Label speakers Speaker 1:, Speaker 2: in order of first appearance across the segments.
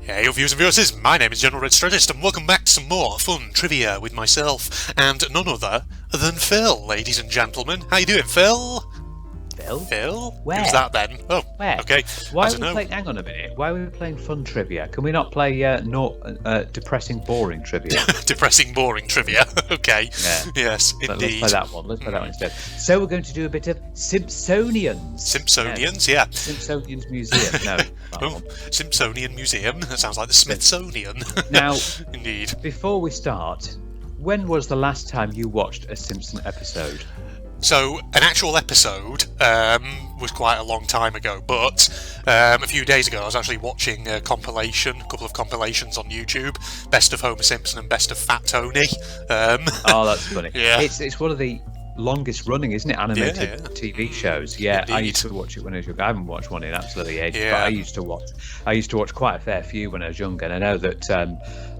Speaker 1: Hey, your viewers and viewers, my name is General Red Strategist, and welcome back to some more fun trivia with myself, and none other than Phil, ladies and gentlemen. How you doing, Phil? Phil?
Speaker 2: Where?
Speaker 1: Who's that then? Oh,
Speaker 2: Where?
Speaker 1: okay.
Speaker 2: Why
Speaker 1: I
Speaker 2: are
Speaker 1: don't
Speaker 2: we
Speaker 1: know.
Speaker 2: playing? Hang on a minute. Why are we playing fun trivia? Can we not play depressing, boring trivia?
Speaker 1: Depressing, boring trivia. Okay.
Speaker 2: Yeah.
Speaker 1: Yes,
Speaker 2: Let's
Speaker 1: indeed.
Speaker 2: play that one. Let's play that one instead. So we're going to do a bit of Simpsonians.
Speaker 1: Simpsonians, yeah.
Speaker 2: Simpsonians Museum. No. that
Speaker 1: Oh,
Speaker 2: one.
Speaker 1: Simpsonian Museum. That sounds like the Smithsonian.
Speaker 2: Now,
Speaker 1: Indeed.
Speaker 2: before we start, when was the last time you watched a Simpson episode?
Speaker 1: So, an actual episode was quite a long time ago, but a few days ago I was actually watching a couple of compilations on YouTube, Best of Homer Simpson and Best of Fat Tony.
Speaker 2: Oh, that's funny.
Speaker 1: Yeah.
Speaker 2: It's one of the longest running, isn't it, animated
Speaker 1: Yeah.
Speaker 2: TV shows? Yeah, I
Speaker 1: Indeed.
Speaker 2: used to watch it when I was younger. I haven't watched one in absolutely ages,
Speaker 1: Yeah.
Speaker 2: but I used to watch quite a fair few when I was younger, and I know that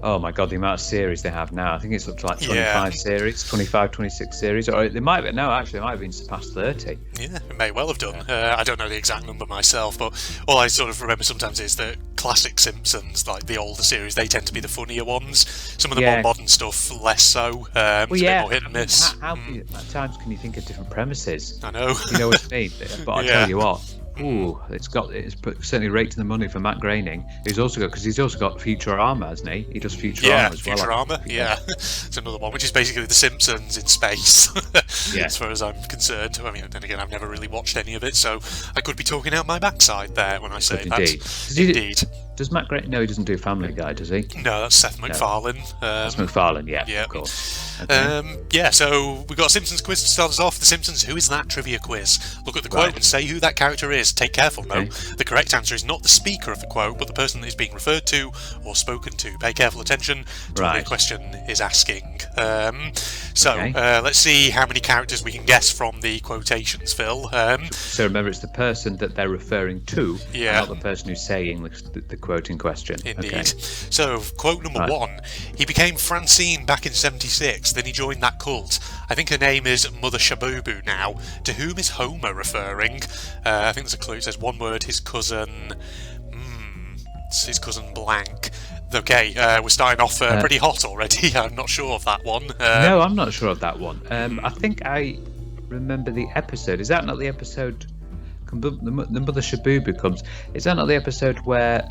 Speaker 2: oh my god, the amount of series they have now, I think it's up to like 25 series, 25, 26 series, or they might be, no, actually, it might have been past 30.
Speaker 1: Yeah, it may well have done. I don't know the exact number myself, but all I sort of remember sometimes is that classic Simpsons, like the older series, they tend to be the funnier ones. Some of the more modern stuff, less so. It's a bit more hit and miss.
Speaker 2: How at times can you think of different premises?
Speaker 1: I know.
Speaker 2: You know what I mean? But I
Speaker 1: Yeah.
Speaker 2: tell you what, it's certainly raked in the money for Matt Groening. He's also got Futurama, hasn't he? He does Futurama as well.
Speaker 1: Futurama, yeah. It's another one, which is basically The Simpsons in space, as far as I'm concerned. I mean, then again, I've never really watched any of it, so I could be talking out my backside there when I say that. Indeed.
Speaker 2: Does Matt Groening? No, he doesn't do Family Guy, does he?
Speaker 1: No, that's Seth MacFarlane.
Speaker 2: That's MacFarlane, yeah,
Speaker 1: yeah.
Speaker 2: of course. Okay.
Speaker 1: So we've got a Simpsons quiz to start us off. The Simpsons Who Is That trivia quiz. Look at the quote and say who that character is. Take careful, though. The correct answer is not the speaker of the quote, but the person that is being referred to or spoken to. Pay careful attention to what the question is asking. Let's see how many characters we can guess from the quotations, Phil.
Speaker 2: So remember, it's the person that they're referring to,
Speaker 1: Yeah.
Speaker 2: not the person who's saying the quote in question.
Speaker 1: Indeed.
Speaker 2: Okay.
Speaker 1: So, quote number one. He became Francine back in 76, then he joined that cult. I think her name is Mother Shabubu now. To whom is Homer referring? I think there's a clue. It says one word, his cousin... it's his cousin blank. Okay, we're starting off pretty hot already. I'm not sure of that one.
Speaker 2: No, I'm not sure of that one. I think I remember the episode. Is that not the episode... The Mother Shabubu comes... Is that not the episode where...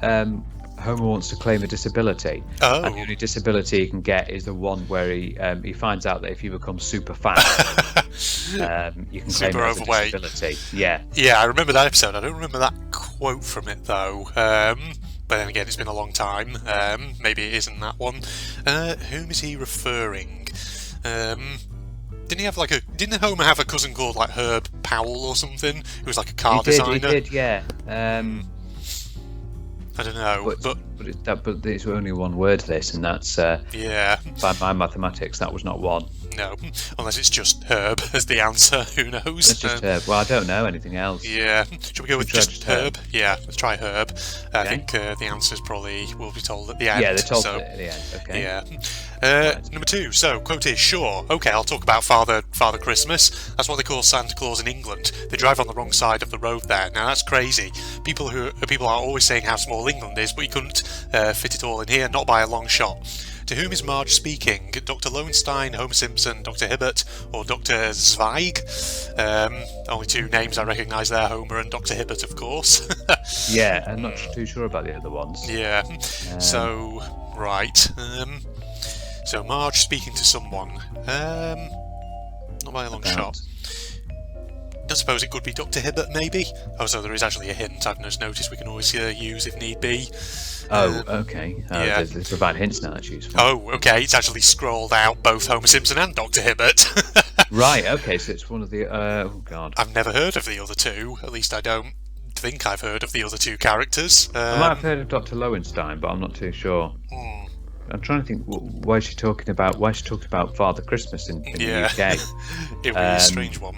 Speaker 2: Homer wants to claim a disability, and the only disability he can get is the one where he finds out that if you become super fat, you can claim it as a disability. Yeah,
Speaker 1: I remember that episode. I don't remember that quote from it though. But then again, it's been a long time. Maybe it isn't that one. Whom is he referring? Didn't Homer have a cousin called like Herb Powell or something? Who was like a car designer?
Speaker 2: He did, yeah.
Speaker 1: I don't know,
Speaker 2: but it's only one word. This, and that's by my mathematics, that was not one.
Speaker 1: No, unless it's just Herb as the answer. Who knows?
Speaker 2: It's just Herb. Well, I don't know anything else.
Speaker 1: Yeah, should we go with just Herb? Yeah, let's try Herb. I think the answers probably will be told at the end.
Speaker 2: Yeah, they're told at the end. Okay.
Speaker 1: Yeah. Number two. So, quote is sure. Okay, I'll talk about Father Christmas. That's what they call Santa Claus in England. They drive on the wrong side of the road there. Now that's crazy. People are always saying how small England is, but you couldn't fit it all in here, not by a long shot. To whom is Marge speaking? Dr. Lowenstein, Homer Simpson, Dr. Hibbert, or Dr. Zweig? Only two names I recognise there, Homer and Dr. Hibbert, of course.
Speaker 2: Yeah, I'm not too sure about the other ones.
Speaker 1: Yeah. So, right. So Marge speaking to someone. Not by a long shot. I suppose it could be Dr. Hibbert, maybe? Oh, so there is actually a hint I've just noticed we can always use if need be.
Speaker 2: Okay.
Speaker 1: Yeah.
Speaker 2: They provide hints now, that's useful.
Speaker 1: Oh, okay, it's actually scrolled out both Homer Simpson and Dr. Hibbert.
Speaker 2: Right, okay, so it's one of the... oh, God.
Speaker 1: I've never heard of the other two, at least I don't think I've heard of the other two characters.
Speaker 2: I might have heard of Dr. Lowenstein, but I'm not too sure. I'm trying to think, why she's talking about Father Christmas in the UK.
Speaker 1: It was a strange one.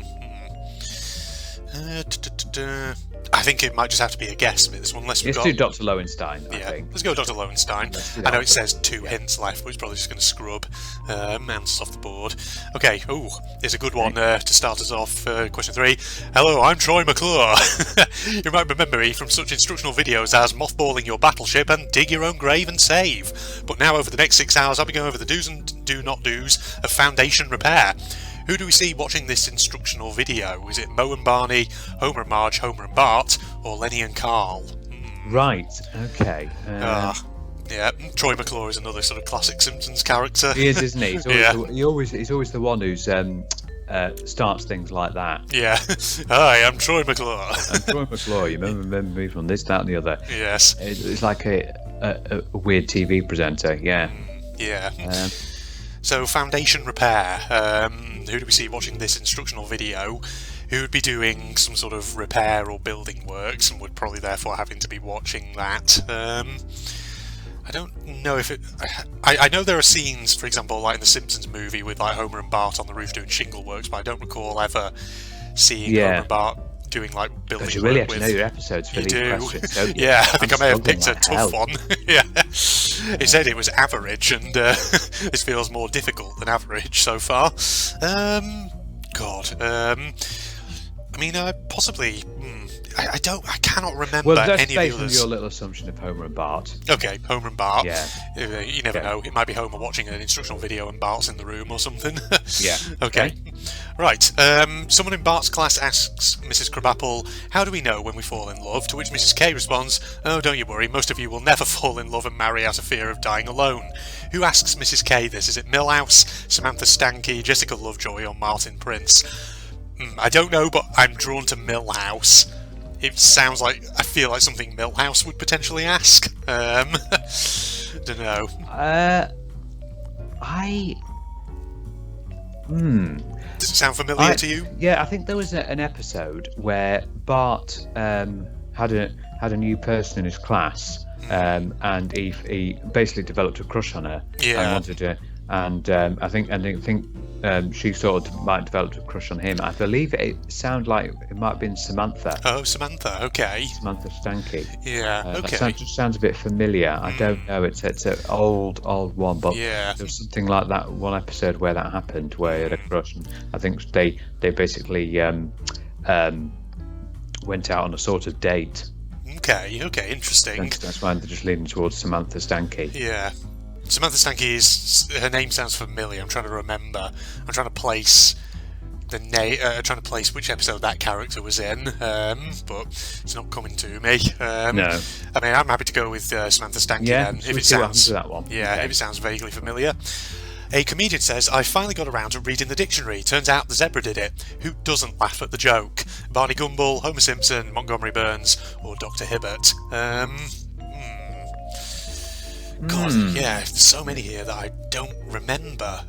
Speaker 1: I think it might just have to be a guess with this one, unless we've
Speaker 2: Let's
Speaker 1: got...
Speaker 2: do Dr. Lowenstein, I
Speaker 1: Yeah,
Speaker 2: think.
Speaker 1: let's go Dr. Lowenstein. I know it says 2 hints left, but it's probably just going to scrub answers off the board. Okay, here's a good one to start us off. Question 3. Hello, I'm Troy McClure. You might remember me from such instructional videos as mothballing your battleship and dig your own grave and save. But now over the next 6 hours, I'll be going over the do's and do not do's of foundation repair. Who do we see watching this instructional video? Is it Moe and Barney, Homer and Marge, Homer and Bart, or Lenny and Carl?
Speaker 2: Right, okay.
Speaker 1: Yeah, Troy McClure is another sort of classic Simpsons character.
Speaker 2: He is, isn't he? He's always the one who's starts things like that.
Speaker 1: Yeah. Hi, I'm Troy McClure.
Speaker 2: I'm Troy McClure. You remember me from this, that, and the other.
Speaker 1: Yes.
Speaker 2: It's like a weird TV presenter. Yeah.
Speaker 1: Yeah. So, foundation repair. Who do we see watching this instructional video who would be doing some sort of repair or building works and would probably therefore having to be watching that? I don't know if it... I know there are scenes, for example, like in the Simpsons movie with like Homer and Bart on the roof doing shingle works, but I don't recall ever seeing Homer and Bart doing like building work.
Speaker 2: You really have to know your episodes for these questions, don't you?
Speaker 1: Yeah, I think I may have picked a
Speaker 2: like
Speaker 1: tough one. Yeah. It said it was average, and this feels more difficult than average so far. I mean, possibly... I cannot remember any of the others.
Speaker 2: Well, that's based on your little assumption of Homer and Bart.
Speaker 1: Okay, Homer and Bart.
Speaker 2: Yeah.
Speaker 1: You never know. It might be Homer watching an instructional video and Bart's in the room or something.
Speaker 2: Yeah.
Speaker 1: Okay. Right. Someone in Bart's class asks Mrs. Crabapple, how do we know when we fall in love? To which Mrs. K responds, oh, don't you worry, most of you will never fall in love and marry out of fear of dying alone. Who asks Mrs. K this? Is it Milhouse, Samantha Stanky, Jessica Lovejoy, or Martin Prince? I don't know, but I'm drawn to Milhouse. It sounds like, I feel like something Milhouse would potentially ask. Don't know. Does it sound familiar to you?
Speaker 2: Yeah, I think there was an episode where Bart had a new person in his class, and he basically developed a crush on her.
Speaker 1: Yeah.
Speaker 2: And wanted to, I think she sort of might develop a crush on him. I believe it sounded like it might have been Samantha.
Speaker 1: Oh, Samantha. Okay.
Speaker 2: Samantha Stanky.
Speaker 1: Yeah. Okay.
Speaker 2: That sounds a bit familiar. I don't know. It's an old one, but
Speaker 1: yeah.
Speaker 2: there was something like that one episode where that happened, where he had a crush, and I think they basically went out on a sort of date.
Speaker 1: Okay. Interesting.
Speaker 2: That's why they're just leaning towards Samantha Stanky.
Speaker 1: Yeah. Samantha Stanky her name sounds familiar. I'm trying to remember. I'm trying to place the name. Trying to place which episode that character was in, but it's not coming to me.
Speaker 2: No.
Speaker 1: I mean, I'm happy to go with Samantha Stanky then.
Speaker 2: If it sounds that one.
Speaker 1: Yeah,
Speaker 2: okay.
Speaker 1: If it sounds vaguely familiar. A comedian says, I finally got around to reading the dictionary. Turns out the zebra did it. Who doesn't laugh at the joke? Barney Gumble, Homer Simpson, Montgomery Burns, or Dr. Hibbert? God, yeah, there's so many here that I don't remember.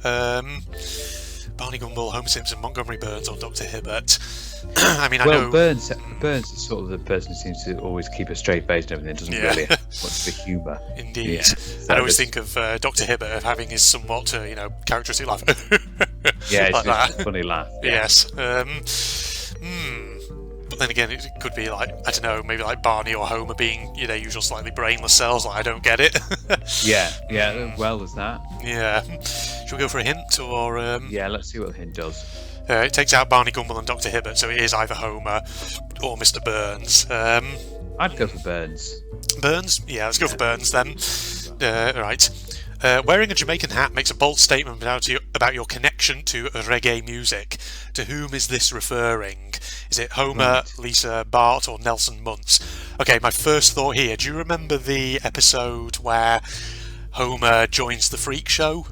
Speaker 1: Barney Gumble, Homer Simpson, Montgomery Burns, or Dr. Hibbert. I mean, I know...
Speaker 2: Burns is sort of the person who seems to always keep a straight face and everything, doesn't really have much of a humour.
Speaker 1: Indeed.
Speaker 2: Yeah. So
Speaker 1: I always think of Dr. Hibbert of having his somewhat, characteristic laugh.
Speaker 2: Yeah, it's
Speaker 1: like
Speaker 2: just
Speaker 1: that.
Speaker 2: a funny laugh. Yeah.
Speaker 1: Yes. But then again, it could be like, I don't know, maybe like Barney or Homer being their usual slightly brainless selves, like I don't get it.
Speaker 2: Yeah, well, there's that.
Speaker 1: Yeah. Should we go for a hint, or...
Speaker 2: Yeah, let's see what the hint does.
Speaker 1: It takes out Barney Gumble and Dr. Hibbert, so it is either Homer or Mr. Burns.
Speaker 2: I'd go for Burns.
Speaker 1: Burns? Yeah, let's go for Burns then. Right. Wearing a Jamaican hat makes a bold statement about your connection to reggae music. To whom is this referring? Is it Homer, Lisa, Bart, or Nelson Muntz? Okay, my first thought here. Do you remember the episode where Homer joins the freak show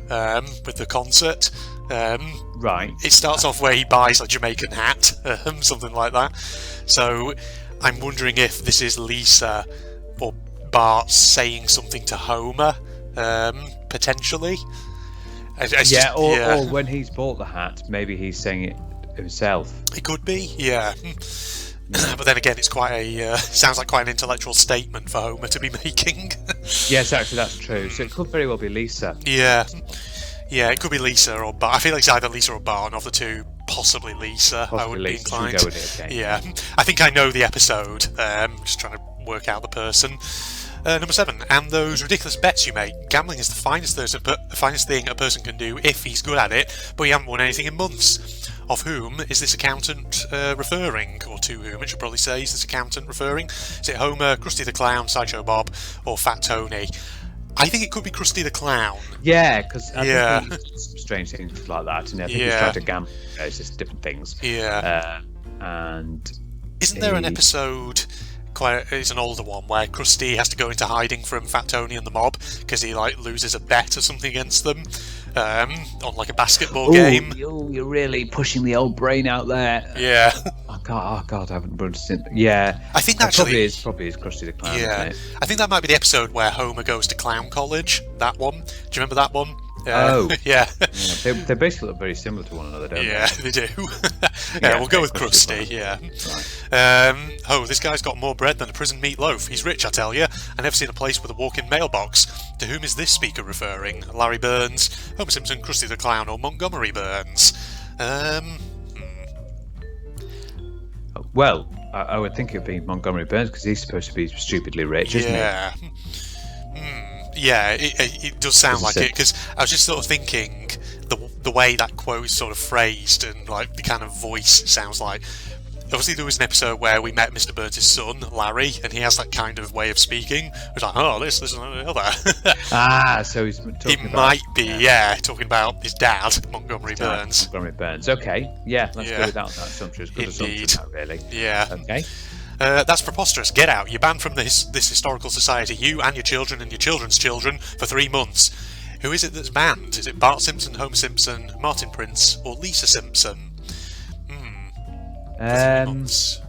Speaker 1: with the concert?
Speaker 2: Right.
Speaker 1: It starts off where he buys a Jamaican hat, something like that. So I'm wondering if this is Lisa or Bart saying something to Homer. Potentially.
Speaker 2: Or when he's bought the hat, maybe he's saying it himself.
Speaker 1: It could be, yeah. But then again, it's quite a sounds like quite an intellectual statement for Homer to be making.
Speaker 2: Yes, actually, that's true. So it could very well be Lisa.
Speaker 1: Yeah, it could be Lisa or Bart. I feel like it's either Lisa or Bart, and of the two, Possibly Lisa. I would be
Speaker 2: Lisa. Should we
Speaker 1: inclined.
Speaker 2: go with it? Okay.
Speaker 1: Yeah, I think I know the episode. Just trying to work out the person. Number 7, and those ridiculous bets you make. Gambling is the finest thing a person can do if he's good at it, but you haven't won anything in months. Of whom is this accountant referring? Or to whom, it should probably say, is this accountant referring? Is it Homer, Krusty the Clown, Sideshow Bob, or Fat Tony? I think it could be Krusty the Clown.
Speaker 2: Yeah, because I think he did some strange things like that, and I think he's tried to gamble. It's just different things.
Speaker 1: Yeah.
Speaker 2: And
Speaker 1: isn't there an episode? It's an older one where Krusty has to go into hiding from Fat Tony and the mob because he loses a bet or something against them on like a basketball game.
Speaker 2: You're really pushing the old brain out there.
Speaker 1: Yeah.
Speaker 2: Oh God, I haven't run since. Yeah,
Speaker 1: I think that actually
Speaker 2: probably is Krusty the Clown.
Speaker 1: Yeah,
Speaker 2: Isn't it?
Speaker 1: I think that might be the episode where Homer goes to clown college. That one. Do you remember that one?
Speaker 2: Yeah. They basically look very similar to one another, don't they?
Speaker 1: Yeah, they do. We'll go with Krusty. Yeah. Right. This guy's got more bread than a prison meatloaf. He's rich, I tell you. I've never seen a place with a walk-in mailbox. To whom is this speaker referring? Larry Burns, Homer Simpson, Krusty the Clown, or Montgomery Burns?
Speaker 2: Well, I would think it'd be Montgomery Burns because he's supposed to be stupidly rich, isn't he?
Speaker 1: Yeah, it does sound like it, because I was just sort of thinking the way that quote is sort of phrased and like the kind of voice sounds like. Obviously, there was an episode where we met Mr. Burns' son, Larry, and he has that kind of way of speaking. It was like, this, and the other.
Speaker 2: So he's talking
Speaker 1: he
Speaker 2: about...
Speaker 1: might be, talking about his dad, Montgomery Burns.
Speaker 2: Montgomery Burns. Okay, let's go with that assumption. It's a good assumption, that, really.
Speaker 1: Yeah.
Speaker 2: Okay.
Speaker 1: That's preposterous. Get out. You're banned from this historical society, you and your children and your children's children, for 3 months. Who is it that's banned? Is it Bart Simpson, Homer Simpson, Martin Prince, or Lisa Simpson? 3 months.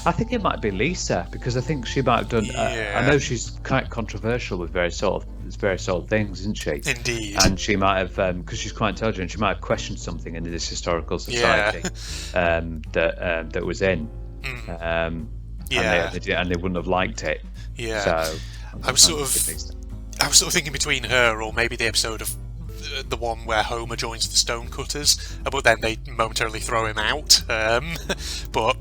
Speaker 2: I think it might be Lisa, because I think she might have done. I know she's quite controversial with various sort of things, isn't she?
Speaker 1: Indeed.
Speaker 2: And she might have, because she's quite intelligent, she might have questioned something in this historical society that was in. And they wouldn't have liked it.
Speaker 1: Yeah.
Speaker 2: So
Speaker 1: I was sort of thinking between her or maybe the episode of the one where Homer joins the Stonecutters, but then they momentarily throw him out. But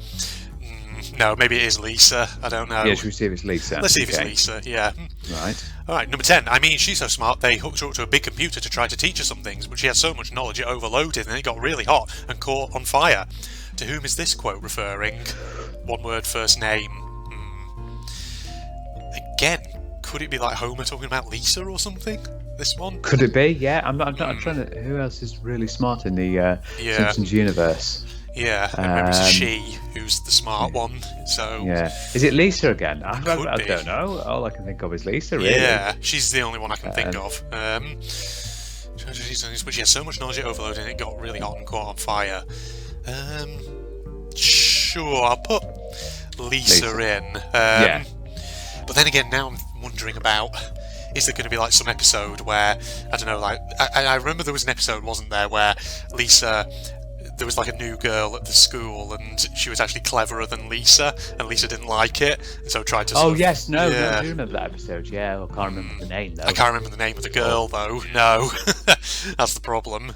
Speaker 1: no, maybe it is Lisa. I don't know.
Speaker 2: Yeah, should we see if it's Lisa?
Speaker 1: Let's see if it's Lisa. Yeah.
Speaker 2: Right.
Speaker 1: All right. Number 10. I mean, she's so smart. They hooked her up to a big computer to try to teach her some things, but she had so much knowledge it overloaded, and it got really hot and caught on fire. To whom is this quote referring? One word, first name. Again, could it be like Homer talking about Lisa or something? This one?
Speaker 2: Could it be? Yeah, I'm trying to. Who else is really smart in the Simpsons universe?
Speaker 1: Yeah, I remember it's she who's the smart one. So
Speaker 2: is it Lisa again? I
Speaker 1: be.
Speaker 2: don't know. All I can think of is Lisa. Really?
Speaker 1: Yeah, she's the only one I can think of. But she had so much knowledge it overloaded, and it got really hot and caught on fire. Sure, I'll put Lisa in. But then again, now I'm wondering about, is there going to be like some episode where, I don't know, like, I remember there was an episode, wasn't there, where Lisa, there was like a new girl at the school and she was actually cleverer than Lisa, and Lisa didn't like it, and so tried to
Speaker 2: I do remember that episode, I can't remember the name though.
Speaker 1: I can't remember the name of the girl though, no. That's the problem.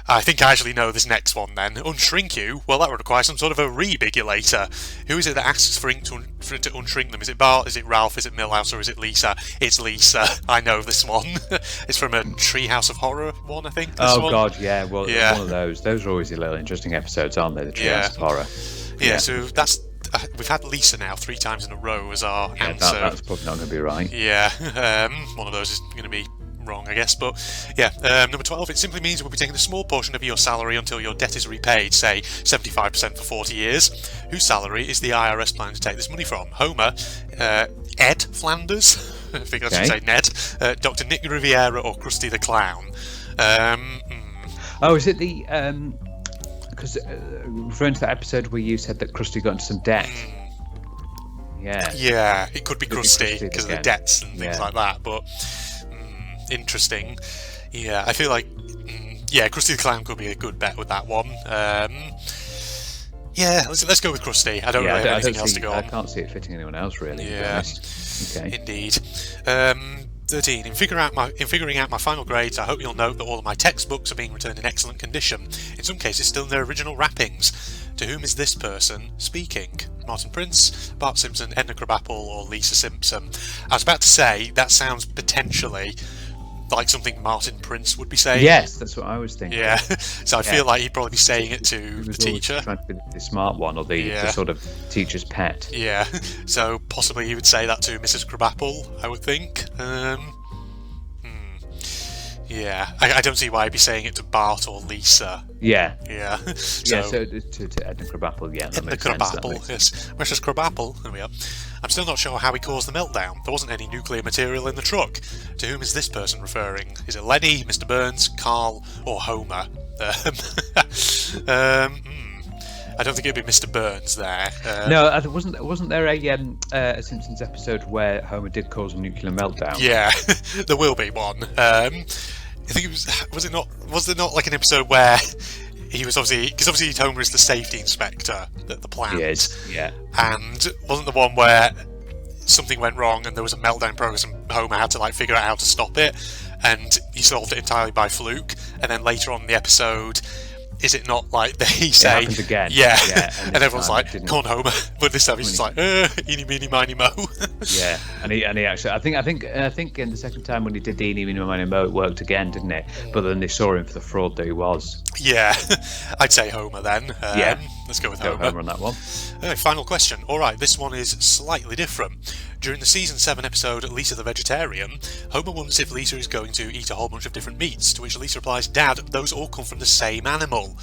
Speaker 1: I think I actually know this next one then. Unshrink you? Well, that would require some sort of a rebigulator. Who is it that asks for it to unshrink them? Is it Bart? Is it Ralph? Is it Milhouse? Or is it Lisa? It's Lisa. I know this one. It's from a Treehouse of Horror one, I think.
Speaker 2: God, yeah. Well, one of those. Those are always the little interesting episodes, aren't they? The Treehouse of Horror.
Speaker 1: Yeah, so that's... we've had Lisa now 3 times in a row as our answer.
Speaker 2: That's probably not going to be right.
Speaker 1: Yeah, one of those is going to be wrong, I guess, but number 12, it simply means we'll be taking a small portion of your salary until your debt is repaid, say 75% for 40 years. Whose salary is the IRS planning to take this money from? Homer, Ed Flanders, I think I should say Ned, Dr. Nick Riviera, or Krusty the Clown?
Speaker 2: Is it the because referring to that episode where you said that Krusty got into some debt?
Speaker 1: Yeah, it could be Krusty because of the debts and things like that, but interesting. Yeah, I feel like Krusty the Clown could be a good bet with that one. Let's go with Krusty. I don't really have anything else to go on.
Speaker 2: I can't see it fitting anyone else really.
Speaker 1: Yeah,
Speaker 2: okay.
Speaker 1: Indeed. 13. In figuring out my final grades, I hope you'll note that all of my textbooks are being returned in excellent condition. In some cases, still in their original wrappings. To whom is this person speaking? Martin Prince, Bart Simpson, Edna Krabappel, or Lisa Simpson? I was about to say that sounds potentially like something Martin Prince would be saying.
Speaker 2: Yes, that's what I was thinking.
Speaker 1: Yeah, so I feel like he'd probably be saying it to the teacher.
Speaker 2: Trying to be the smart one, or the sort of teacher's pet.
Speaker 1: Yeah, so possibly he would say that to Mrs. Krabappel, I would think. Yeah, I don't see why he'd be saying it to Bart or Lisa.
Speaker 2: Yeah.
Speaker 1: Yeah.
Speaker 2: So to Edna Krabappel, yeah.
Speaker 1: Edna Krabappel, yes. Mrs. Krabappel, there we are. I'm still not sure how he caused the meltdown. There wasn't any nuclear material in the truck. To whom is this person referring? Is it Lenny, Mr. Burns, Carl, or Homer? I don't think it'd be Mr. Burns there.
Speaker 2: No, wasn't there a Simpsons episode where Homer did cause a nuclear meltdown?
Speaker 1: Yeah, there will be one. I think it was there not like an episode where he was obviously Homer is the safety inspector at the plant.
Speaker 2: Yes, yeah.
Speaker 1: And wasn't the one where something went wrong and there was a meltdown in progress and Homer had to like figure out how to stop it, and he solved it entirely by fluke. And then later on in the episode, is it not like they say,
Speaker 2: it happens again?
Speaker 1: Yeah,
Speaker 2: and
Speaker 1: everyone's like, "Come on, Homer!" But this time he's just like, "Eeny, meeny, miny, mo."
Speaker 2: Yeah, and he actually, I think in the second time when he did the eeny, meeny, miny, mo, it worked again, didn't it? But then they saw him for the fraud that he was.
Speaker 1: Yeah, I'd say Homer then.
Speaker 2: Yeah,
Speaker 1: let's go with
Speaker 2: Homer on that one.
Speaker 1: Final question. All right, this one is slightly different. During the season 7 episode Lisa the Vegetarian, Homer wonders if Lisa is going to eat a whole bunch of different meats, to which Lisa replies, "Dad, those all come from the same animal."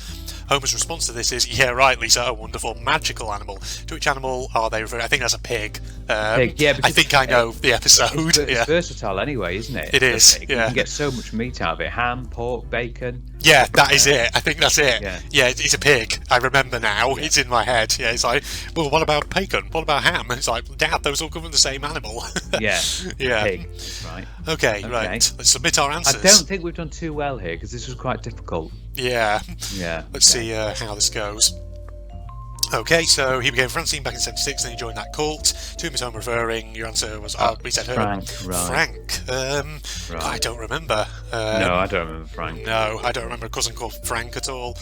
Speaker 1: Homer's response to this is, "Yeah, right, Lisa, a wonderful magical animal." To which animal are they referring? I think that's a pig.
Speaker 2: Pig, yeah.
Speaker 1: I think I know the episode.
Speaker 2: It's versatile anyway, isn't it?
Speaker 1: It is,
Speaker 2: You
Speaker 1: yeah.
Speaker 2: can get so much meat out of it. Ham, pork, bacon.
Speaker 1: Yeah, that is it. I think that's it.
Speaker 2: Yeah,
Speaker 1: it's a pig. I remember now. Yeah. It's in my head. Yeah, it's like, well, what about bacon? What about ham? And it's like, Dad, those all come from the same animal.
Speaker 2: Yeah.
Speaker 1: Yeah.
Speaker 2: Pig. Right.
Speaker 1: Okay, right. Let's submit our answers.
Speaker 2: I don't think we've done too well here because this was quite difficult.
Speaker 1: Yeah.
Speaker 2: Yeah.
Speaker 1: Let's see how this goes. Okay, so he became Francine back in 76, then he joined that cult. To whom is Homer referring? Your answer was, we said
Speaker 2: Frank.
Speaker 1: Frank.
Speaker 2: Right.
Speaker 1: I don't remember.
Speaker 2: No, I don't remember Frank.
Speaker 1: No, I don't remember a cousin called Frank at all.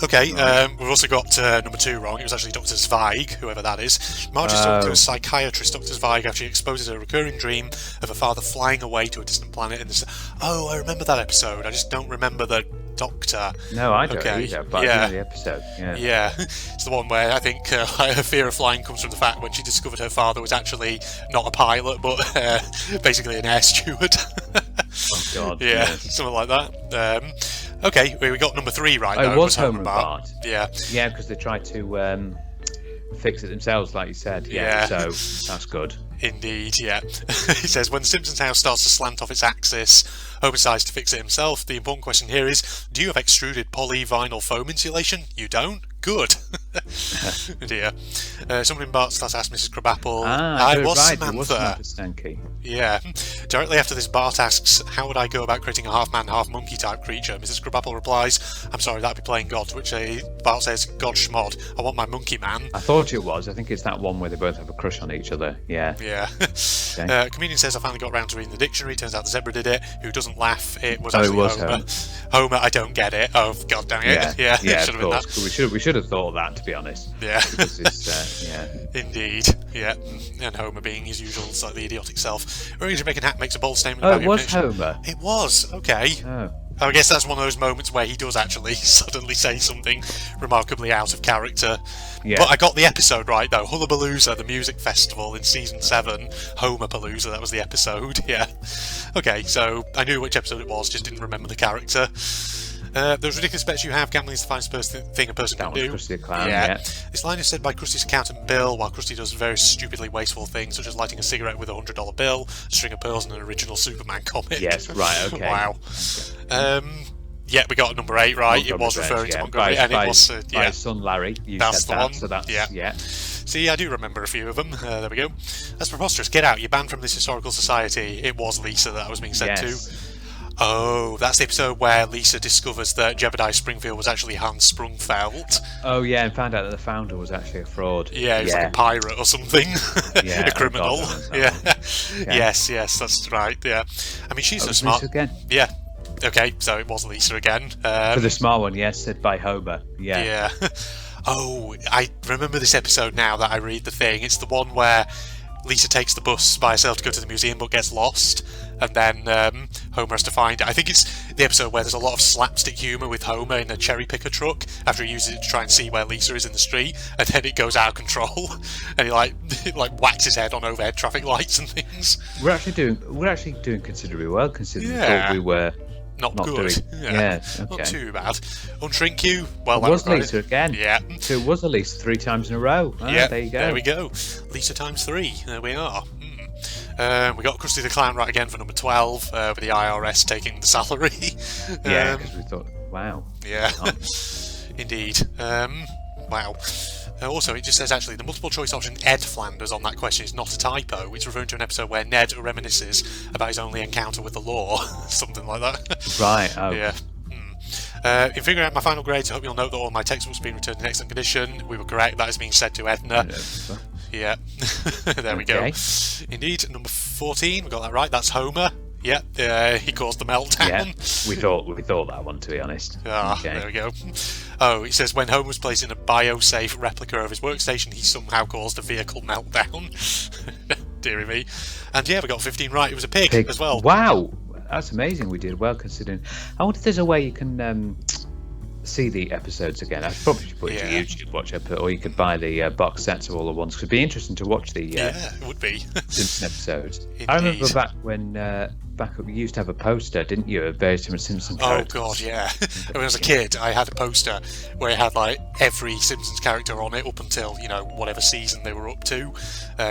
Speaker 1: Okay, we've also got number 2 wrong. It was actually Dr. Zweig, whoever that is. Marge is talking to a psychiatrist, Dr. Zweig, after she exposes a recurring dream of her father flying away to a distant planet. And I remember that episode. I just don't remember the doctor.
Speaker 2: No, I don't either, but I know the episode.
Speaker 1: Yeah, it's the one where I think her fear of flying comes from the fact when she discovered her father was actually not a pilot, but basically an air steward.
Speaker 2: Oh, God.
Speaker 1: Yeah, something like that. Okay, we got number 3 right.
Speaker 2: It was Homer and Bart.
Speaker 1: Yeah.
Speaker 2: Yeah, because they tried to fix it themselves, like you said. Yeah. So that's good.
Speaker 1: Indeed, yeah. It says, when the Simpsons house starts to slant off its axis, Homer decides to fix it himself. The important question here is, do you have extruded polyvinyl foam insulation? You don't? Good. Dear. Someone in Bart's class asked Mrs. Krabappel. I was Samantha.
Speaker 2: It was Samantha Stanky.
Speaker 1: Yeah. Directly after this, Bart asks, how would I go about creating a half-man, half-monkey type creature? Mrs. Krabappel replies, I'm sorry, that'd be playing God, to which Bart says, God schmod, I want my monkey man.
Speaker 2: I thought it was. I think it's that one where they both have a crush on each other. Yeah.
Speaker 1: Yeah.
Speaker 2: Okay.
Speaker 1: Comedian says, I finally got round to reading the dictionary. Turns out the zebra did it. Who doesn't laugh? It was actually Homer. Homer, I don't get it. Oh, God dang it. Yeah,
Speaker 2: of course. We should have thought of that, to be honest.
Speaker 1: Yeah.
Speaker 2: Yeah.
Speaker 1: Indeed. Yeah. And Homer being his usual slightly idiotic self. Arranging Bacon Hat makes a bold statement about
Speaker 2: it was Homer.
Speaker 1: It was. Okay.
Speaker 2: Oh.
Speaker 1: I guess that's one of those moments where he does actually suddenly say something remarkably out of character.
Speaker 2: Yeah.
Speaker 1: But I got the episode right, though. Hullabalooza, the music festival in Season 7. Homerpalooza, that was the episode, yeah. Okay, so I knew which episode it was, just didn't remember the character. Those ridiculous bets you have, gambling is the finest thing a person can do.
Speaker 2: Krusty the Clown, yeah.
Speaker 1: This line is said by Krusty's accountant Bill, while Krusty does very stupidly wasteful things, such as lighting a cigarette with a $100 bill, a string of pearls, and an original Superman comic.
Speaker 2: Yes, right, okay.
Speaker 1: Wow. Yeah, we got number 8 right. It was referring to Montgomery, and it was
Speaker 2: by his son Larry.
Speaker 1: That's the one.
Speaker 2: So that's, yeah.
Speaker 1: See, I do remember a few of them. There we go. That's preposterous. Get out. You're banned from this historical society. It was Lisa that I was being sent to. Oh, that's the episode where Lisa discovers that Jebediah Springfield was actually Hans Sprungfeld.
Speaker 2: Oh yeah, and found out that the founder was actually a fraud.
Speaker 1: Yeah, he was like a pirate or something.
Speaker 2: Yeah,
Speaker 1: a criminal.
Speaker 2: Yeah.
Speaker 1: Okay. Yes, that's right. Yeah. I mean, she's so smart.
Speaker 2: Lisa again.
Speaker 1: Yeah. Okay, so it was Lisa again.
Speaker 2: For the smart one, yes, said by Homer. Yeah.
Speaker 1: Yeah. Oh, I remember this episode now that I read the thing. It's the one where Lisa takes the bus by herself to go to the museum but gets lost, and then Homer has to find it. I think it's the episode where there's a lot of slapstick humour with Homer in a cherry picker truck after he uses it to try and see where Lisa is in the street, and then it goes out of control and he like whacks his head on overhead traffic lights and things.
Speaker 2: We're actually doing considerably well, considering we thought we were
Speaker 1: not good.
Speaker 2: Doing. Yeah, okay.
Speaker 1: Not too bad. Unshrink You. Well,
Speaker 2: it was Lisa again.
Speaker 1: Yeah.
Speaker 2: So it was at least 3 times in a row.
Speaker 1: Yeah.
Speaker 2: There you go.
Speaker 1: There we go. Lisa times 3. There we are. We got Krusty the Clown right again for number 12, with the IRS taking the salary.
Speaker 2: Yeah, because we thought, wow.
Speaker 1: Yeah. Indeed. Wow. Also, it just says actually the multiple choice option Ed Flanders on that question is not a typo. It's referring to an episode where Ned reminisces about his only encounter with the law. Something like that.
Speaker 2: Right. Oh.
Speaker 1: Yeah. In figuring out my final grades, I hope you'll note that all my textbooks have been returned in excellent condition. We were correct. That is being said to Edna. Yeah. There we go. Indeed. Number 14. We got that right. That's Homer. Yeah, he caused the meltdown.
Speaker 2: Yeah, we thought that one, to be honest.
Speaker 1: There we go. Oh, it says when Homer was placed in a biosafe replica of his workstation, he somehow caused a vehicle meltdown. Deary me. And yeah, we got 15 right. It was a pig as well.
Speaker 2: Wow, that's amazing. We did well considering. I wonder if there's a way you can see the episodes again. I probably should put it to YouTube, watch it, or you could buy the box sets of all the ones. Because it'd be interesting to watch the
Speaker 1: it would be
Speaker 2: Simpson episodes.
Speaker 1: Indeed.
Speaker 2: I remember back when we used to have a poster, didn't you, of various different Simpsons characters?
Speaker 1: Oh god, yeah. When I was a kid, I had a poster where it had like every Simpsons character on it up until whatever season they were up to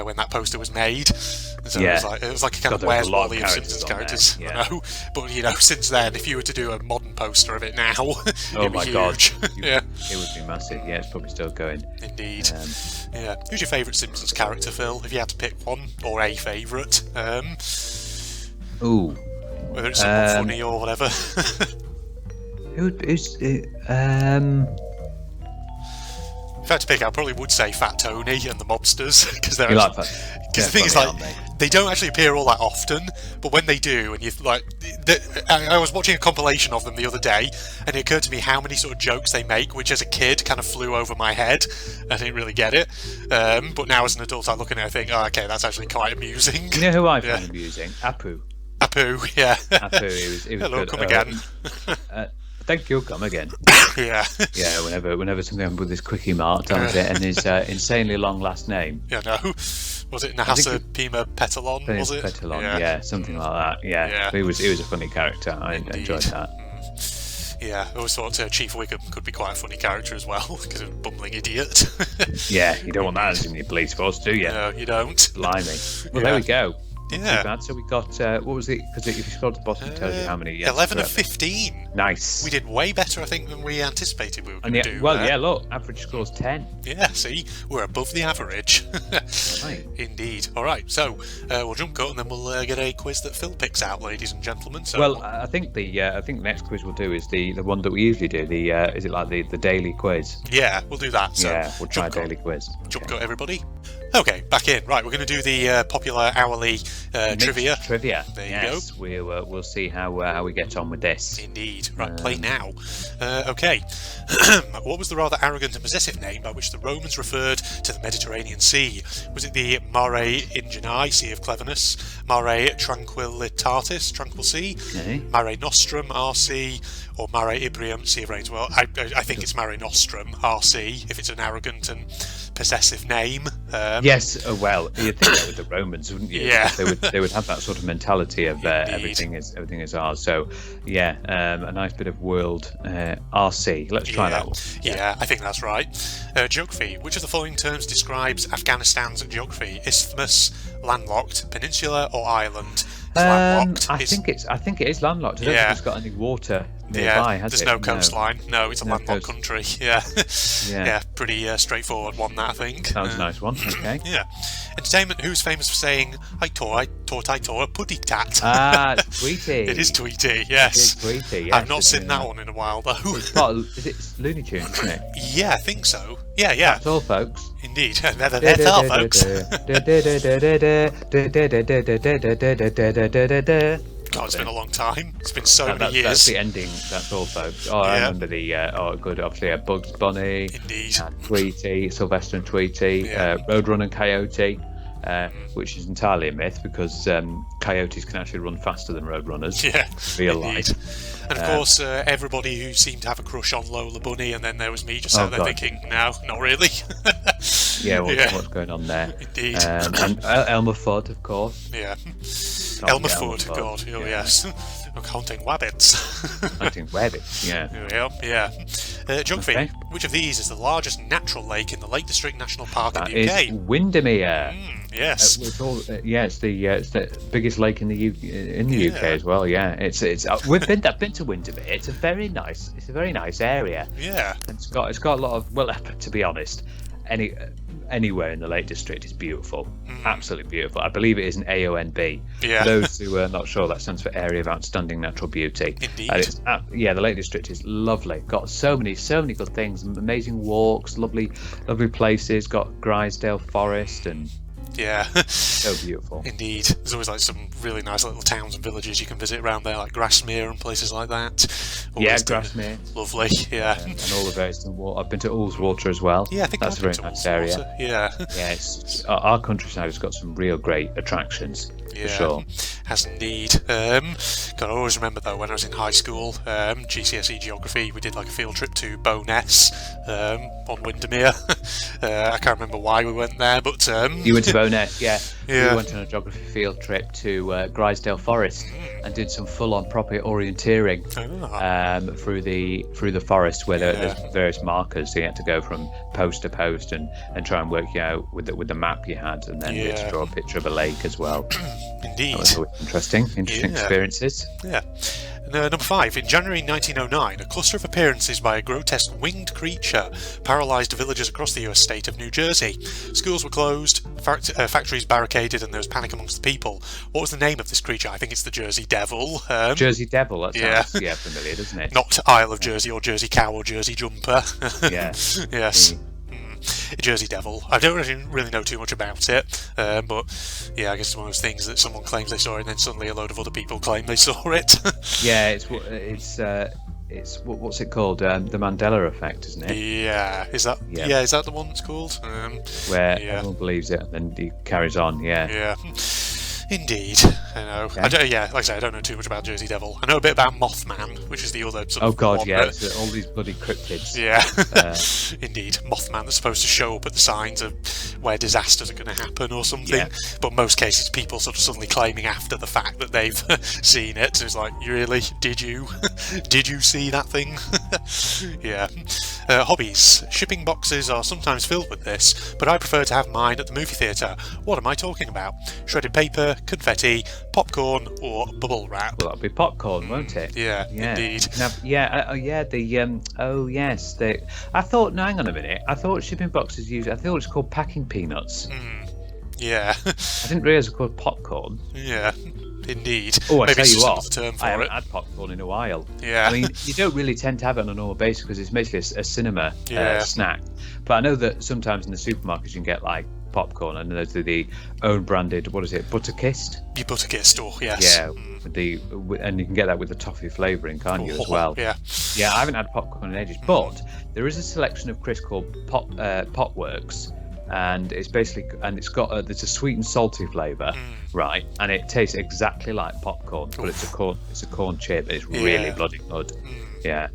Speaker 1: when that poster was made. So it was like a kind of Where's Wally of Simpsons characters.
Speaker 2: Yeah.
Speaker 1: I know. But since then, if you were to do a modern poster of it now, it'd be huge.
Speaker 2: God,
Speaker 1: yeah,
Speaker 2: it would be massive. Yeah, it's probably still going.
Speaker 1: Indeed. Yeah. Who's your favourite Simpsons character, Phil? If you had to pick one or a favourite.
Speaker 2: Ooh.
Speaker 1: Whether it's someone funny or whatever.
Speaker 2: Who's
Speaker 1: If I had to pick, I probably would say Fat Tony and the Mobsters, because they're because the thing is, like, they don't actually appear all that often, but when they do, and you like, I was watching a compilation of them the other day, and it occurred to me how many sort of jokes they make, which as a kid kind of flew over my head. I didn't really get it, but now as an adult, I look at it and I think, oh, okay, that's actually quite amusing.
Speaker 2: You know who I find amusing? Apu.
Speaker 1: Apu, yeah.
Speaker 2: Apu, he was
Speaker 1: Hello,
Speaker 2: good.
Speaker 1: come again.
Speaker 2: Thank you, come again.
Speaker 1: Yeah.
Speaker 2: Yeah, whenever something happened with his Quickie Mart, that was it, and his insanely long last name.
Speaker 1: Yeah, no. Was it Nahasa Pima Petalon, was it?
Speaker 2: Petalon, yeah, something like that. Yeah. He was a funny character. I enjoyed that.
Speaker 1: Yeah, I always thought Chief Wiggum could be quite a funny character as well, because of a bumbling idiot.
Speaker 2: Yeah, you don't want that as in your police force, do you?
Speaker 1: No, you don't.
Speaker 2: Blimey. Well, there we go.
Speaker 1: Yeah.
Speaker 2: Not too bad. So we got, what was it? Because if you scroll to the bottom, it tells you how many.
Speaker 1: 11 of 15.
Speaker 2: Nice.
Speaker 1: We did way better, I think, than we anticipated we were going to do.
Speaker 2: Well, yeah, look, average score's 10.
Speaker 1: Yeah, see, we're above the average.
Speaker 2: Right.
Speaker 1: Indeed. All right, so we'll jump cut and then we'll get a quiz that Phil picks out, ladies and gentlemen. So,
Speaker 2: well, I think the next quiz we'll do is the one that we usually do. The is it like the daily quiz?
Speaker 1: Yeah, we'll do that. So
Speaker 2: yeah, we'll try a daily quiz.
Speaker 1: Jump cut, everybody. Okay, back in. Right, we're going to do the popular hourly trivia.
Speaker 2: Trivia.
Speaker 1: There you
Speaker 2: go. We'll see how we get on with this.
Speaker 1: Indeed. Right, play now. Okay. What was the rather arrogant and possessive name by which the Romans referred to the Mediterranean Sea? Was it the Mare Ingenae, Sea of Cleverness, Mare Tranquillitatis, Tranquil Sea, Mare Nostrum, RC, or Mare Ibrium, Sea of Rains? Well, I think it's Mare Nostrum, RC, if it's an arrogant and possessive name.
Speaker 2: Yes, well, you'd think that with the Romans, wouldn't you?
Speaker 1: Yeah.
Speaker 2: They would have that sort of mentality of everything is ours. So, yeah, a nice bit of world RC. Let's try that one.
Speaker 1: Yeah, I think that's right. Geography. Which of the following terms describes Afghanistan's geography? Isthmus, landlocked, peninsula, or island?
Speaker 2: I think it is landlocked. I don't think it's got any water nearby, has
Speaker 1: there's
Speaker 2: it?
Speaker 1: no coastline. No, it's a
Speaker 2: No
Speaker 1: landlocked
Speaker 2: coast.
Speaker 1: country. Yeah,
Speaker 2: Yeah.
Speaker 1: yeah, pretty straightforward one. That I think.
Speaker 2: That was a nice one. Okay.
Speaker 1: Yeah. Entertainment. Who's famous for saying I tore a puddy tat?
Speaker 2: Ah, it's Tweety.
Speaker 1: It is Tweety.
Speaker 2: It
Speaker 1: Yes.
Speaker 2: is Tweety. Yes,
Speaker 1: I've not
Speaker 2: it's,
Speaker 1: seen that one in a while though.
Speaker 2: It's part of, is it Looney Tunes, isn't it?
Speaker 1: Yeah, I think so. Yeah, yeah.
Speaker 2: That's all, folks.
Speaker 1: Indeed. That's all, folks. God, it's been a long time. It's been so many years.
Speaker 2: That's the ending. That's all, folks. Oh, I remember the good. Obviously, Bugs Bunny,
Speaker 1: Indeed.
Speaker 2: and Tweety, Sylvester and Tweety, Roadrunner and Coyote, which is entirely a myth because coyotes can actually run faster than roadrunners.
Speaker 1: Yeah,
Speaker 2: real
Speaker 1: indeed.
Speaker 2: life.
Speaker 1: And of course, everybody who seemed to have a crush on Lola Bunny, and then there was me just sat there thinking, no, not really.
Speaker 2: Yeah, what's going on there?
Speaker 1: Indeed.
Speaker 2: And Elmer Fudd, of course.
Speaker 1: Yeah. Elmer Fudd, God, oh yes. Hunting rabbits.
Speaker 2: Hunting rabbits, yeah.
Speaker 1: Yeah. Geography.
Speaker 2: Okay.
Speaker 1: Which of these is the largest natural lake in the Lake District National Park in
Speaker 2: That
Speaker 1: the UK?
Speaker 2: is Windermere.
Speaker 1: Yes.
Speaker 2: It's the biggest lake in the UK as well. Yeah, it's I've been to Windermere. It's a very nice area.
Speaker 1: Yeah.
Speaker 2: It's got a lot of, well, to be honest, anywhere in the Lake District is beautiful, absolutely beautiful. I believe it is an AONB.
Speaker 1: Yeah.
Speaker 2: For those who are not sure, that stands for Area of Outstanding Natural Beauty.
Speaker 1: Indeed.
Speaker 2: And it's, the Lake District is lovely. Got so many good things. Amazing walks, lovely places. Got Grisdale Forest and.
Speaker 1: Yeah.
Speaker 2: So beautiful.
Speaker 1: Indeed. There's always like some really nice little towns and villages you can visit around there, like Grasmere and places like that. Always
Speaker 2: Grasmere.
Speaker 1: Lovely, yeah.
Speaker 2: And all the various. I've been to Ullswater as well.
Speaker 1: Yeah, I think
Speaker 2: that's a very nice area.
Speaker 1: Yeah.
Speaker 2: Yeah, our countryside has got some real great attractions.
Speaker 1: Yeah,
Speaker 2: for sure.
Speaker 1: Has indeed. God, I always remember though when I was in high school, GCSE geography, we did like a field trip to Bowness on Windermere. I can't remember why we went there, but
Speaker 2: you went to Bowness, yeah.
Speaker 1: Yeah.
Speaker 2: We went on a geography field trip to Grisdale Forest and did some full-on proper orienteering through the forest where there's various markers. So you had to go from post to post and try and work out with the map you had, and then you had to draw a picture of a lake as well.
Speaker 1: Indeed.
Speaker 2: That was always interesting experiences.
Speaker 1: Yeah. Number 5. In January 1909, a cluster of appearances by a grotesque winged creature paralysed villagers across the US state of New Jersey. Schools were closed, factories barricaded, and there was panic amongst the people. What was the name of this creature? I think it's the Jersey Devil.
Speaker 2: Jersey Devil, that sounds familiar, doesn't it?
Speaker 1: Not Isle of Jersey or Jersey Cow or Jersey Jumper.
Speaker 2: Yeah.
Speaker 1: Yes. Jersey Devil. I don't really know too much about it, but yeah, I guess it's one of those things that someone claims they saw it, and then suddenly a load of other people claim they saw it.
Speaker 2: Yeah, it's what's it called? The Mandela effect, isn't it?
Speaker 1: Yeah, is that the one it's called?
Speaker 2: Where everyone believes it and then he carries on. Yeah.
Speaker 1: Indeed, I know.
Speaker 2: Okay.
Speaker 1: Like I say, I don't know too much about Jersey Devil. I know a bit about Mothman, which is the other sort of one
Speaker 2: it's all these bloody cryptids.
Speaker 1: Yeah, indeed. Mothman that's supposed to show up at the signs of where disasters are going to happen or something. Yeah. But most cases, people sort of suddenly claiming after the fact that they've seen it. So it's like, really? Did you? Did you see that thing? Yeah. Hobbies. Shipping boxes are sometimes filled with this, but I prefer to have mine at the movie theatre. What am I talking about? Shredded paper, confetti, popcorn, or bubble wrap?
Speaker 2: Well, that'll be popcorn, won't it?
Speaker 1: Yeah, indeed.
Speaker 2: I thought, no, hang on a minute. I thought shipping boxes I thought it's called packing peanuts.
Speaker 1: Yeah.
Speaker 2: I didn't realise it was called popcorn.
Speaker 1: Yeah. Indeed.
Speaker 2: Oh, I
Speaker 1: Maybe
Speaker 2: tell
Speaker 1: it's
Speaker 2: you
Speaker 1: just
Speaker 2: what,
Speaker 1: another term for
Speaker 2: I haven't
Speaker 1: it.
Speaker 2: had popcorn in a while.
Speaker 1: Yeah.
Speaker 2: I mean, you don't really tend to have it on a normal basis because it's basically a cinema snack. But I know that sometimes in the supermarkets you can get like popcorn, and there's the own branded, what is it, Butterkist?
Speaker 1: Your Butterkist, yes.
Speaker 2: Yeah, and you can get that with the toffee flavouring, can't you, as well?
Speaker 1: Yeah.
Speaker 2: Yeah, I haven't had popcorn in ages, but there is a selection of crisps called Potworks. And it's got there's a sweet and salty flavour, right? And it tastes exactly like popcorn, but it's a corn chip. It's really bloody good. Yeah.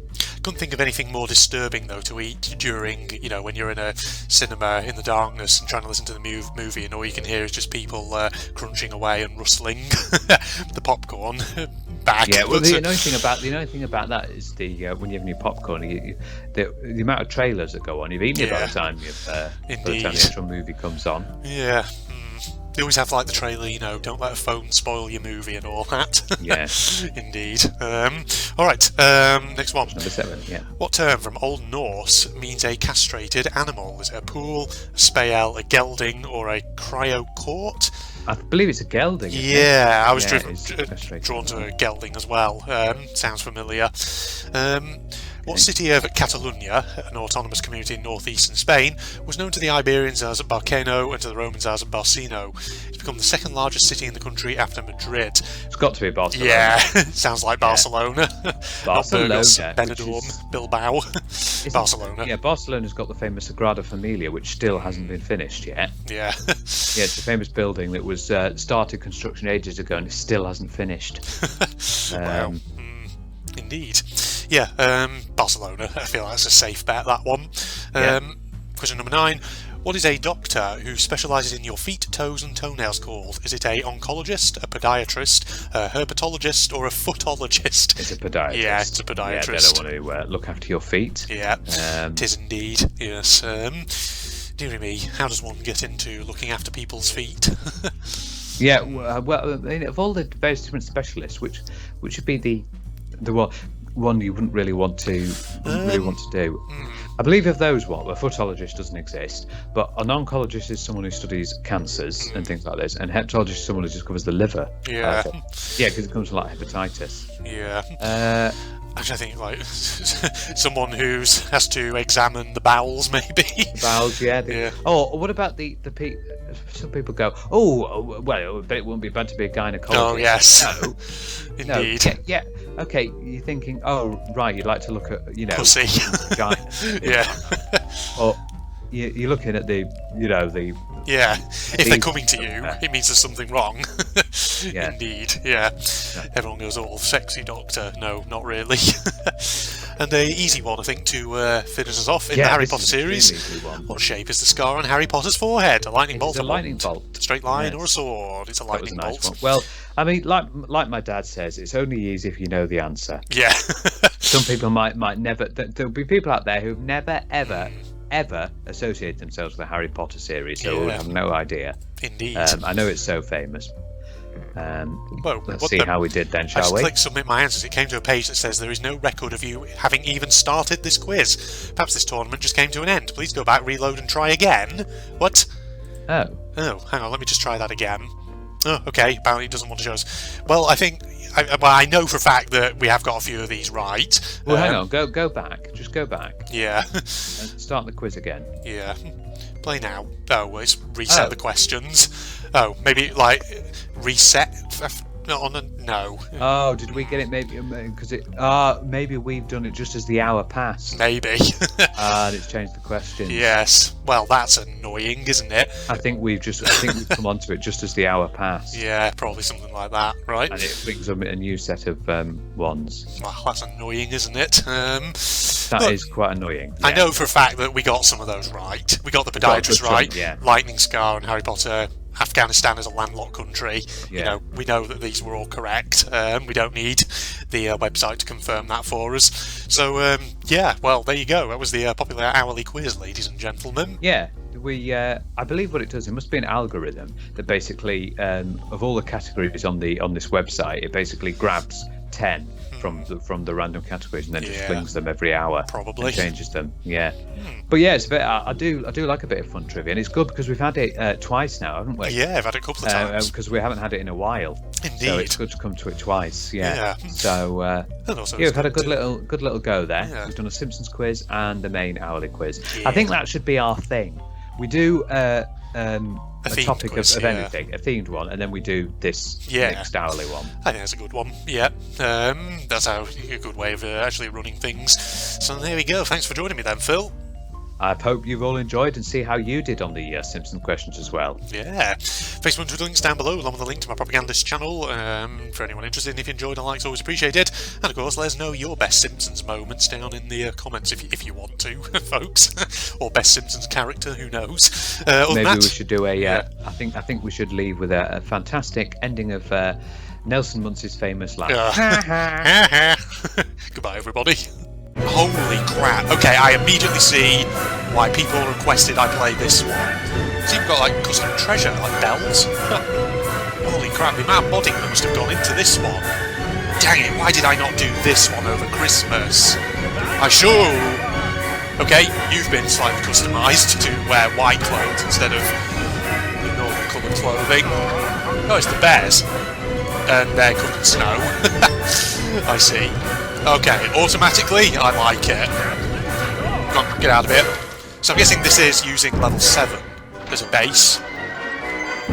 Speaker 1: Couldn't think of anything more disturbing though to eat during, when you're in a cinema in the darkness and trying to listen to the movie, and all you can hear is just people crunching away and rustling the popcorn bag.
Speaker 2: Yeah. Well, the annoying thing about that is when you have your popcorn, the amount of trailers that go on. You've eaten it by the time the actual movie comes on.
Speaker 1: Yeah. They always have like the trailer, you know, don't let a phone spoil your movie and all that.
Speaker 2: Yeah.
Speaker 1: Indeed. All right, next one.
Speaker 2: Number 7, yeah.
Speaker 1: What term from Old Norse means a castrated animal? Is it a pool, a spayel, a gelding, or a cryocourt?
Speaker 2: I believe it's a gelding.
Speaker 1: Yeah, I was
Speaker 2: Yeah,
Speaker 1: drawn to a gelding as well. Sounds familiar. What city of Catalonia, an autonomous community in northeastern Spain, was known to the Iberians as Barqueno and to the Romans as Barcino? It's become the second largest city in the country after Madrid.
Speaker 2: It's got to be Barcelona.
Speaker 1: Yeah, sounds like Barcelona.
Speaker 2: Barcelona,
Speaker 1: Not Burgos,
Speaker 2: which
Speaker 1: Benidorm,
Speaker 2: is-
Speaker 1: Bilbao, Barcelona.
Speaker 2: Yeah, Barcelona's got the famous Sagrada Familia, which still hasn't been finished yet.
Speaker 1: Yeah.
Speaker 2: Yeah, it's a famous building that was started construction ages ago and it still hasn't finished.
Speaker 1: Wow. Indeed. Yeah, Barcelona. I feel that's a safe bet, that one. Question number 9. What is a doctor who specialises in your feet, toes and toenails called? Is it a oncologist, a podiatrist, a herpetologist or a footologist?
Speaker 2: It's a podiatrist.
Speaker 1: Yeah, it's a podiatrist.
Speaker 2: Yeah, they don't want to look after your feet.
Speaker 1: Yeah, it is indeed. Yes. Dearie me, how does one get into looking after people's feet?
Speaker 2: Yeah, well, I mean, of all the various different specialists, which would be the one you wouldn't really want to do? I believe of those, a footologist doesn't exist, but an oncologist is someone who studies cancers and things like this, and hepatologist is someone who just covers the liver.
Speaker 1: Yeah.
Speaker 2: Yeah, because it comes from like hepatitis.
Speaker 1: Yeah. Actually, I think like someone who has to examine the bowels, maybe.
Speaker 2: The bowels, yeah.
Speaker 1: Yeah.
Speaker 2: Oh, what about the some people go, oh, well, but it wouldn't be bad to be a gynecologist.
Speaker 1: Oh, yes.
Speaker 2: No.
Speaker 1: Indeed.
Speaker 2: No, yeah. Okay, you're thinking, oh, right, you'd like to look at,
Speaker 1: Pussy.
Speaker 2: vagina.
Speaker 1: Yeah.
Speaker 2: Or you're looking at the.
Speaker 1: Yeah. If they're coming to you, it means there's something wrong.
Speaker 2: Yeah.
Speaker 1: Indeed. Yeah. Everyone goes, oh, sexy doctor. No, not really. And a easy one, I think, to finish us off in the Harry Potter series. What shape is the scar on Harry Potter's forehead? A lightning bolt?
Speaker 2: It's a lightning bolt.
Speaker 1: Straight line
Speaker 2: Yes.
Speaker 1: or a sword? It's a
Speaker 2: That was
Speaker 1: lightning
Speaker 2: a nice
Speaker 1: bolt.
Speaker 2: one. Well, I mean, like my dad says, it's only easy if you know the answer.
Speaker 1: Yeah.
Speaker 2: Some people might never. There'll be people out there who've never ever associated themselves with the Harry Potter series, so would have no idea.
Speaker 1: Indeed.
Speaker 2: I know it's so famous.
Speaker 1: Well,
Speaker 2: Let's see how we did then,
Speaker 1: I
Speaker 2: shall
Speaker 1: just
Speaker 2: we?
Speaker 1: clicked submit my answers. It came to a page that says there is no record of you having even started this quiz. Perhaps this tournament just came to an end. Please go back, reload and try again. What?
Speaker 2: Oh.
Speaker 1: Oh, hang on, let me just try that again. Oh, okay, apparently it doesn't want to show us. Well, I think... I know for a fact that we have got a few of these right.
Speaker 2: Well, hang on. Go back. Just go back
Speaker 1: Yeah.
Speaker 2: and start the quiz again.
Speaker 1: Yeah. Play now. Oh, well, it's reset the questions. Oh, maybe, like, reset... No.
Speaker 2: Oh, did we get it? Maybe because maybe we've done it just as the hour passed.
Speaker 1: Maybe.
Speaker 2: And it's changed the question.
Speaker 1: Yes. Well, that's annoying, isn't it?
Speaker 2: I think we've come onto it just as the hour passed.
Speaker 1: Yeah, probably something like that, right?
Speaker 2: And it brings up a new set of ones.
Speaker 1: Well, that's annoying, isn't it?
Speaker 2: That is quite annoying.
Speaker 1: I
Speaker 2: yeah.
Speaker 1: know for a fact that we got some of those right. We got the
Speaker 2: got a
Speaker 1: podiatrist
Speaker 2: good
Speaker 1: right.
Speaker 2: chunk, yeah.
Speaker 1: Lightning Scar and Harry Potter. Afghanistan is a landlocked country.
Speaker 2: Yeah.
Speaker 1: You know, we know that these were all correct. We don't need the website to confirm that for us. So, yeah, well, there you go. That was the popular hourly quiz, ladies and gentlemen.
Speaker 2: Yeah, I believe what it does, it must be an algorithm that basically, of all the categories on this website, it basically grabs 10 from the random categories and then just flings them every hour.
Speaker 1: Probably.
Speaker 2: And changes them. Yeah. But yeah, it's I do like a bit of fun trivia, and it's good because we've had it twice now, haven't we?
Speaker 1: Yeah, I've had it a couple of times.
Speaker 2: Because we haven't had it in a while.
Speaker 1: Indeed.
Speaker 2: So it's good to come to it twice. Yeah.
Speaker 1: Yeah.
Speaker 2: So
Speaker 1: And also
Speaker 2: yeah,
Speaker 1: it's
Speaker 2: we've had a
Speaker 1: good
Speaker 2: good little go there.
Speaker 1: Yeah.
Speaker 2: We've done a Simpsons quiz and the main hourly quiz.
Speaker 1: Yeah.
Speaker 2: I think that should be our thing. We do a
Speaker 1: themed
Speaker 2: topic
Speaker 1: quiz,
Speaker 2: of
Speaker 1: yeah.
Speaker 2: anything, a themed one, and then we do this
Speaker 1: Yeah.
Speaker 2: next hourly one.
Speaker 1: I think that's a good one. Yeah, that's a good way of actually running things. So there we go. Thanks for joining me then, Phil.
Speaker 2: I hope you've all enjoyed and see how you did on the Simpson questions as well.
Speaker 1: Yeah. Facebook and Twitter links down below, along with a link to my propagandist channel. For anyone interested, and if you enjoyed, a like's always appreciated. And of course, let us know your best Simpsons moments down in the comments if you want to, folks. Or best Simpsons character, who knows?
Speaker 2: Maybe we should do a. I think we should leave with a fantastic ending of Nelson Muntz's famous laugh.
Speaker 1: Goodbye, everybody. Holy crap. Okay, I immediately see why people requested I play this one. It's even got like custom treasure, like bells. Holy crap, the amount of modding that must have gone into this one. Dang it, why did I not do this one over Christmas? I should. Okay, you've been slightly customised to wear white clothes instead of the normal coloured clothing. Oh, it's the bears. And they're covered in snow. I see. Okay, automatically, I like it. Come on, get out of it. So I'm guessing this is using level 7 as a base.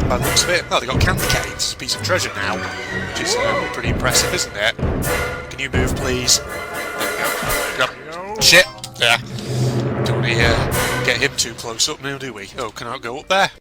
Speaker 1: By the looks of it. Oh, they got candy canes. It's a piece of treasure now, which is pretty impressive, isn't it? Can you move, please? There we go. Shit. Yeah. Don't want to get him too close up now, do we? Oh, can I go up there?